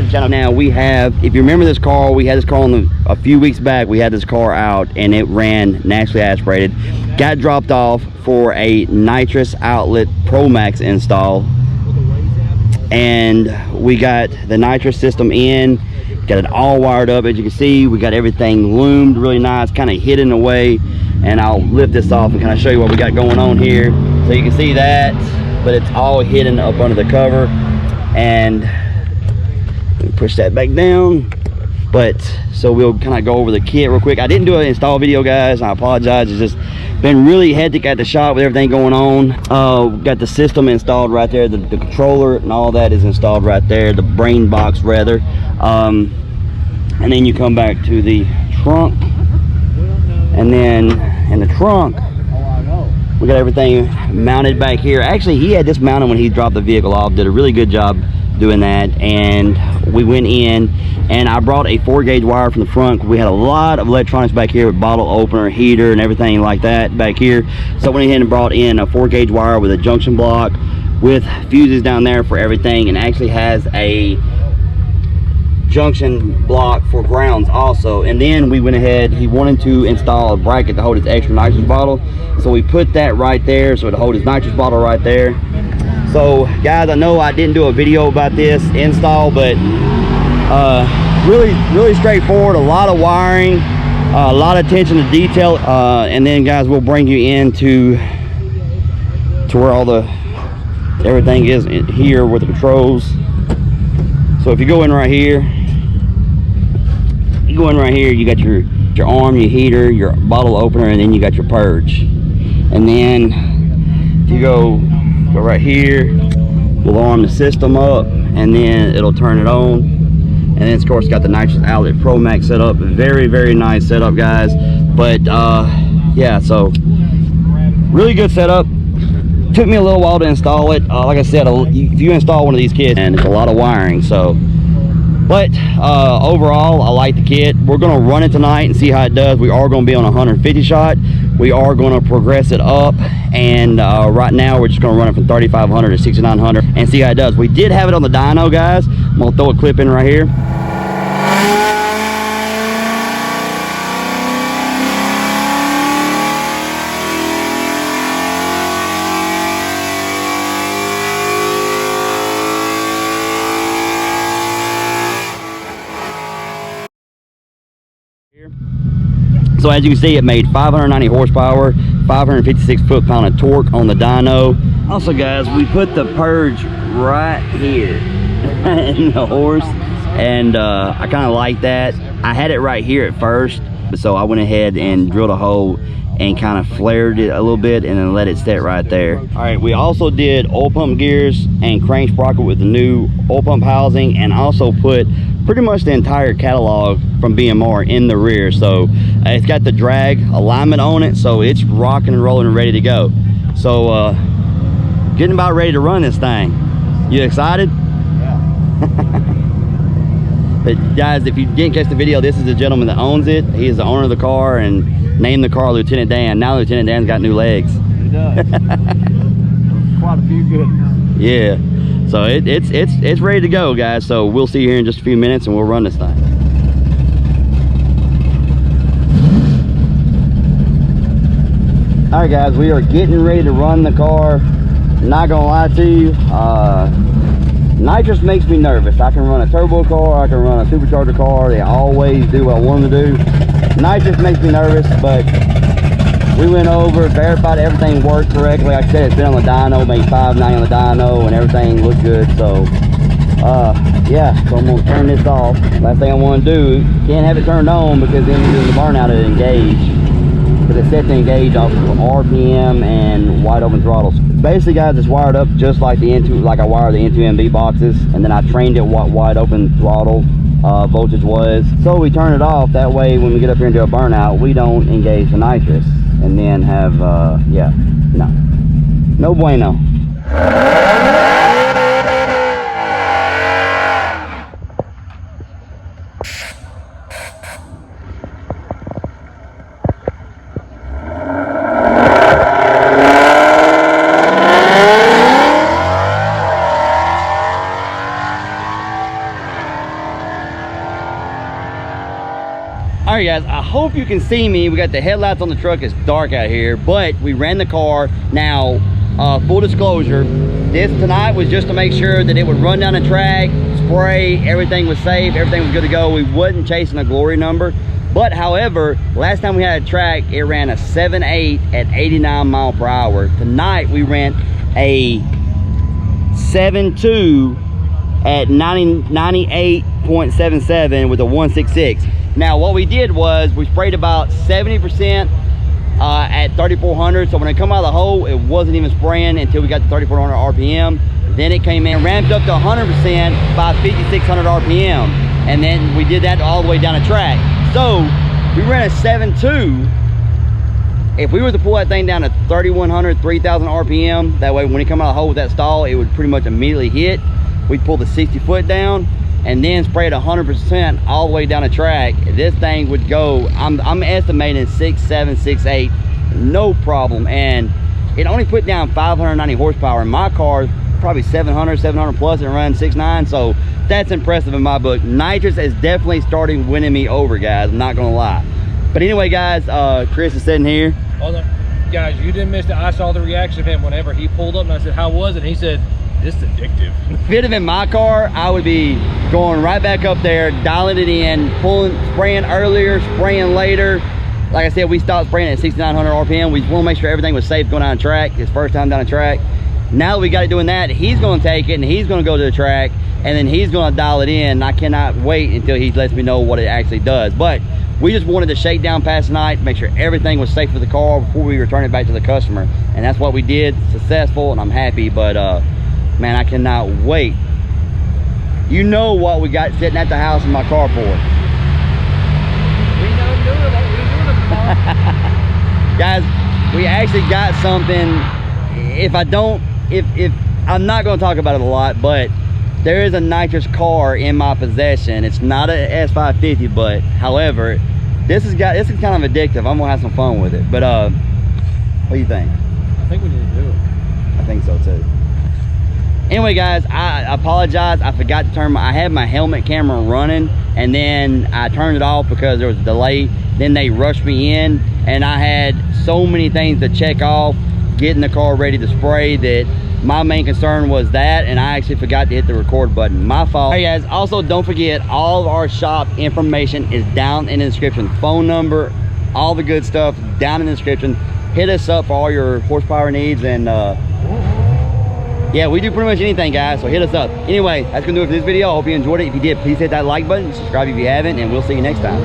to the channel. Now we have, if you remember this car, we had this car on a few weeks back. We had this car out and it ran naturally aspirated. Got dropped off for a Nitrous Outlet ProMax install, and we got the nitrous system in, got it all wired up. As you can see, we got everything loomed really nice, kind of hidden away. And I'll lift this off and kind of show you what we got going on here. So you can see that, but it's all hidden up under the cover. And push that back down. But so we'll kind of go over the kit real quick. I didn't do an install video, guys. I apologize. It's just been really hectic at the shop with everything going on. Got the system installed right there. The controller and all that is installed right there. The brain box rather. And then you come back to the trunk. And then in the trunk, we got everything mounted back here. Actually, he had this mounted when he dropped the vehicle off. Did a really good job doing that. And we went in and I brought a 4-gauge wire from the front. We had a lot of electronics back here with bottle opener, heater, and everything like that back here. So I went ahead and brought in a 4-gauge wire with a junction block with fuses down there for everything, and actually has a junction block for grounds also. And then we went ahead, he wanted to install a bracket to hold his extra nitrous bottle, so we put that right there so to hold his nitrous bottle right there. So guys, I know I didn't do a video about this install, but really straightforward. A lot of wiring, a lot of attention to detail, and then guys, we'll bring you into where all the everything is in here with the controls. So if you go in right here, you got your arm, your heater, your bottle opener, and then you got your purge. And then if you go right here, we'll arm the system up, and then it'll turn it on. And then of course got the Nitrous Outlet ProMax set up. Very nice setup, guys. But yeah, so really good setup. Took me a little while to install it. Like I said, if you install one of these kits, and it's a lot of wiring, so. But overall, I like the kit. We're going to run it tonight and see how it does. We are going to be on 150 shot. We are going to progress it up, and right now we're just going to run it from 3500 to 6900 and see how it does. We did have it on the dyno, guys. I'm going to throw a clip in right here. So as you can see, it made 590 horsepower, 556 foot-pound of torque on the dyno. Also, guys, we put the purge right here in the horse, and I kind of like that. I had it right here at first, so I went ahead and drilled a hole and kind of flared it a little bit and then let it sit right there. All right, we also did oil pump gears and crank sprocket with the new oil pump housing, and also put pretty much the entire catalog from BMR in the rear. So it's got the drag alignment on it, so it's rocking and rolling and ready to go. So getting about ready to run this thing. You excited? Yeah. But guys, if you didn't catch the video, this is the gentleman that owns it. He is the owner of the car and named the car Lieutenant Dan. Now Lieutenant Dan's got new legs. He does. Quite a few good ones. Yeah. So it's ready to go, guys. So we'll see you here in just a few minutes and we'll run this thing. All right, guys, we are getting ready to run the car. Not gonna lie to you, nitrous makes me nervous. I can run a turbo car, I can run a supercharger car. They always do what I want them to do. Nitrous makes me nervous, but we went over, verified everything worked correctly. Like I said, it's been on the dyno, made 590 on the dyno, and everything looked good. So yeah, so I'm gonna turn this off. Last thing I want to do, can't have it turned on because then we're doing the burnout to engage. But it's set to engage off of RPM and wide open throttles. Basically, guys, it's wired up just like the N2, like I wired the N2MB boxes, and then I trained it what wide open throttle voltage was. So we turn it off, that way when we get up here and do a burnout, we don't engage the nitrous and then have yeah, no bueno. right, guys, I hope you can see me. We got the headlights on the truck. It's dark out here, but we ran the car. Now, full disclosure, this tonight was just to make sure that it would run down the track, spray, everything was safe, everything was good to go. We wasn't chasing a glory number. But however, last time we had a track, it ran a 7.8 at 89 mile per hour. Tonight we ran a 7.2 at 98.77 with a 166. Now what we did was we sprayed about 70% at 3,400. So when it come out of the hole, it wasn't even spraying until we got to 3,400 RPM. Then it came in, ramped up to 100% by 5,600 RPM. And then we did that all the way down the track. So we ran a 7.2. If we were to pull that thing down to 3,100, 3,000 RPM, that way when it come out of the hole with that stall, it would pretty much immediately hit. We'd pull the 60 foot down and then spray it 100% all the way down the track. This thing would go, I'm estimating 6.7, 6.8, no problem. And it only put down 590 horsepower. In my car, probably 700 plus, and runs 6.9. So that's impressive in my book. Nitrous is definitely starting winning me over, guys. I'm not gonna lie. But anyway, guys, Chris is sitting here. Hold on. Guys, you didn't miss it. I saw the reaction of him whenever he pulled up and I said, how was it? And he said, this is addictive. If it had been my car, I would be going right back up there, dialing it in, spraying earlier, spraying later. Like I said, we stopped spraying at 6,900 RPM. We want to make sure everything was safe going down the track. His first time down the track. Now that we got it doing that, he's going to take it and he's going to go to the track and then he's going to dial it in. I cannot wait until he lets me know what it actually does. But we just wanted to shake down past night, make sure everything was safe for the car before we return it back to the customer. And that's what we did, successful, and I'm happy. But man, I cannot wait. You know what we got sitting at the house in my carport. We know doing it. We doing it tomorrow. Guys, we actually got something. If I'm not going to talk about it a lot, but there is a nitrous car in my possession. It's not a S550, but however, this is kind of addictive. I'm gonna have some fun with it. But what do you think? I think we need to do it. I think so too. Anyway, guys, I apologize. I forgot to turn I had my helmet camera running and then I turned it off because there was a delay. Then they rushed me in and I had so many things to check off, getting the car ready to spray, that my main concern was that, and I actually forgot to hit the record button. My fault. Hey guys, also don't forget, all of our shop information is down in the description. Phone number, all the good stuff down in the description. Hit us up for all your horsepower needs, and yeah, we do pretty much anything, guys, so hit us up. Anyway, that's gonna do it for this video. I hope you enjoyed it. If you did, please hit that like button, subscribe if you haven't, and we'll see you next time.